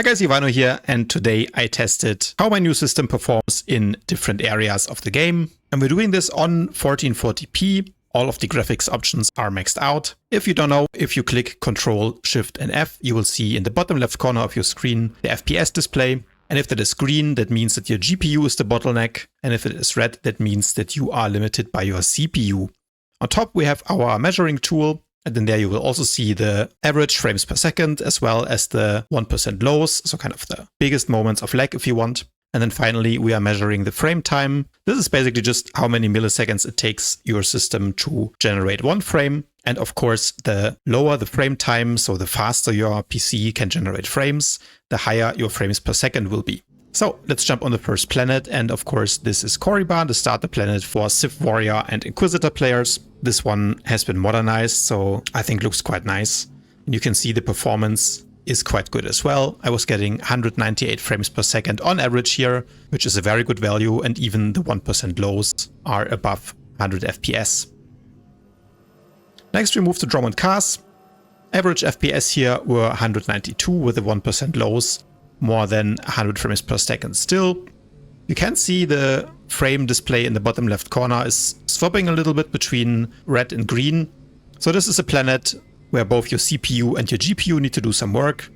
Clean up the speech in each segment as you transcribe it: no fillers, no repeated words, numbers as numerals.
Hi guys, Ivano here, and today I tested how my new system performs in different areas of the game. And we're doing this on 1440p. All of the graphics options are maxed out. If you don't know, if you click Ctrl, Shift and F, you will see in the bottom left corner of your screen the FPS display. And if that is green, that means that your GPU is the bottleneck. And if it is red, that means that you are limited by your CPU. On top, we have our measuring tool. And then there you will also see the average frames per second, as well as the 1% lows, so kind of the biggest moments of lag if you want. And then finally, we are measuring the frame time. This is basically just how many milliseconds it takes your system to generate one frame. And of course, the lower the frame time, so the faster your PC can generate frames, the higher your frames per second will be. So let's jump on the first planet. And of course, this is Korriban, the starter planet for Sith Warrior and Inquisitor players. This one has been modernized, so I think looks quite nice. And you can see the performance is quite good as well. I was getting 198 frames per second on average here, which is a very good value. And even the 1% lows are above 100 FPS. Next, we move to Dromund Kaas. Average FPS here were 192 with the 1% lows. More than 100 frames per second still. You can see the frame display in the bottom left corner is swapping a little bit between red and green. So this is a planet where both your CPU and your GPU need to do some work.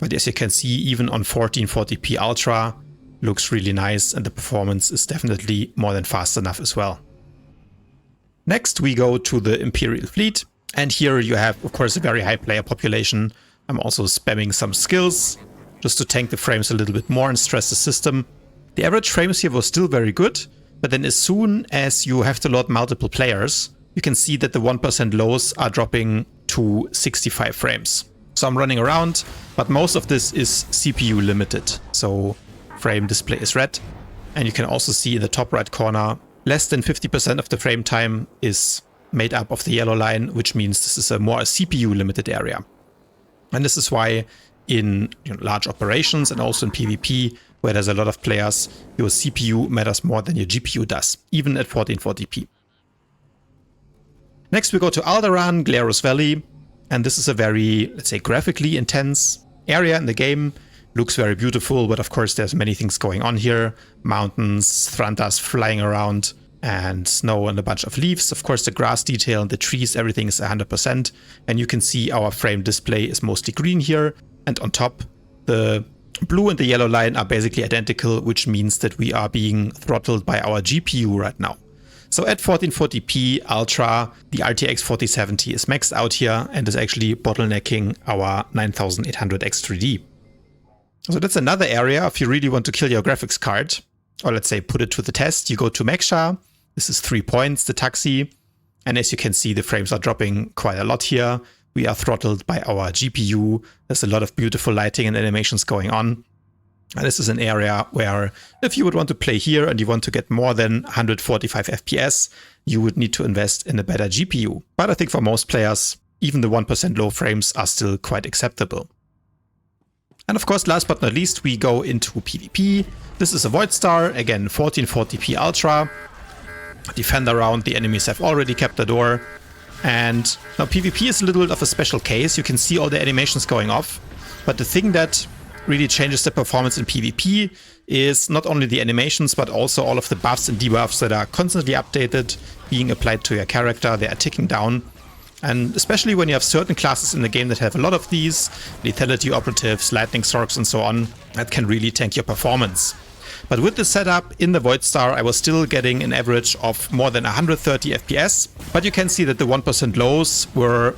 But as you can see, even on 1440p Ultra, looks really nice and the performance is definitely more than fast enough as well. Next, we go to the Imperial Fleet. And here you have, of course, a very high player population. I'm also spamming some skills just to tank the frames a little bit more and stress the system. The average frames here was still very good, but then as soon as you have to load multiple players, you can see that the 1% lows are dropping to 65 frames. So I'm running around, but most of this is CPU limited. So frame display is red. And you can also see in the top right corner, less than 50% of the frame time is made up of the yellow line, which means this is a more CPU limited area. And this is why in large operations and also in PvP, where there's a lot of players, your CPU matters more than your GPU does, even at 1440p. Next, we go to Alderaan, Glarus Valley, and this is a very, let's say, graphically intense area in the game. Looks very beautiful, but of course there's many things going on here. Mountains, Thrantas flying around, and snow and a bunch of leaves. Of course, the grass detail and the trees, everything is 100%. And you can see our frame display is mostly green here. And on top, the blue and the yellow line are basically identical, which means that we are being throttled by our GPU right now. So at 1440p Ultra, the RTX4070 is maxed out here and is actually bottlenecking our 9800X3D. So that's another area if you really want to kill your graphics card, or let's say put it to the test, you go to Meksha. This is 3 points, the taxi. And as you can see, the frames are dropping quite a lot here. We are throttled by our GPU. There's a lot of beautiful lighting and animations going on. And this is an area where if you would want to play here and you want to get more than 145 FPS, you would need to invest in a better GPU. But I think for most players, even the 1% low frames are still quite acceptable. And of course, last but not least, we go into PvP. This is a Voidstar, again, 1440p Ultra. Defend around, the enemies have already kept the door. And now PvP is a little bit of a special case. You can see all the animations going off. But the thing that really changes the performance in PvP is not only the animations, but also all of the buffs and debuffs that are constantly updated, being applied to your character. They are ticking down. And especially when you have certain classes in the game that have a lot of these, lethality operatives, lightning storks and so on, that can really tank your performance. But with the setup in the Voidstar, I was still getting an average of more than 130 FPS. But you can see that the 1% lows were,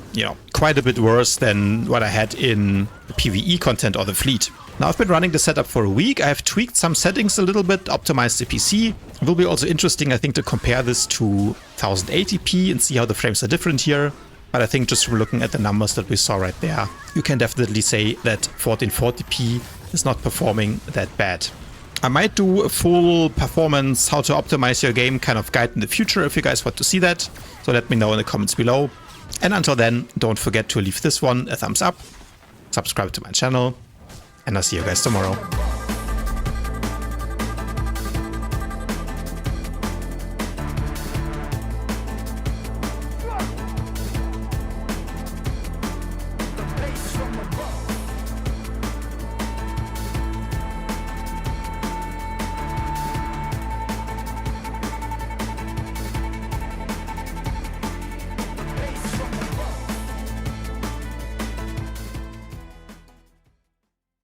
quite a bit worse than what I had in the PvE content or the fleet. Now I've been running the setup for a week. I have tweaked some settings a little bit, optimized the PC. It will be also interesting, I think, to compare this to 1080p and see how the frames are different here. But I think just from looking at the numbers that we saw right there, you can definitely say that 1440p is not performing that bad. I might do a full performance, how to optimize your game kind of guide in the future if you guys want to see that. So let me know in the comments below. And until then, don't forget to leave this one a thumbs up, subscribe to my channel, and I'll see you guys tomorrow.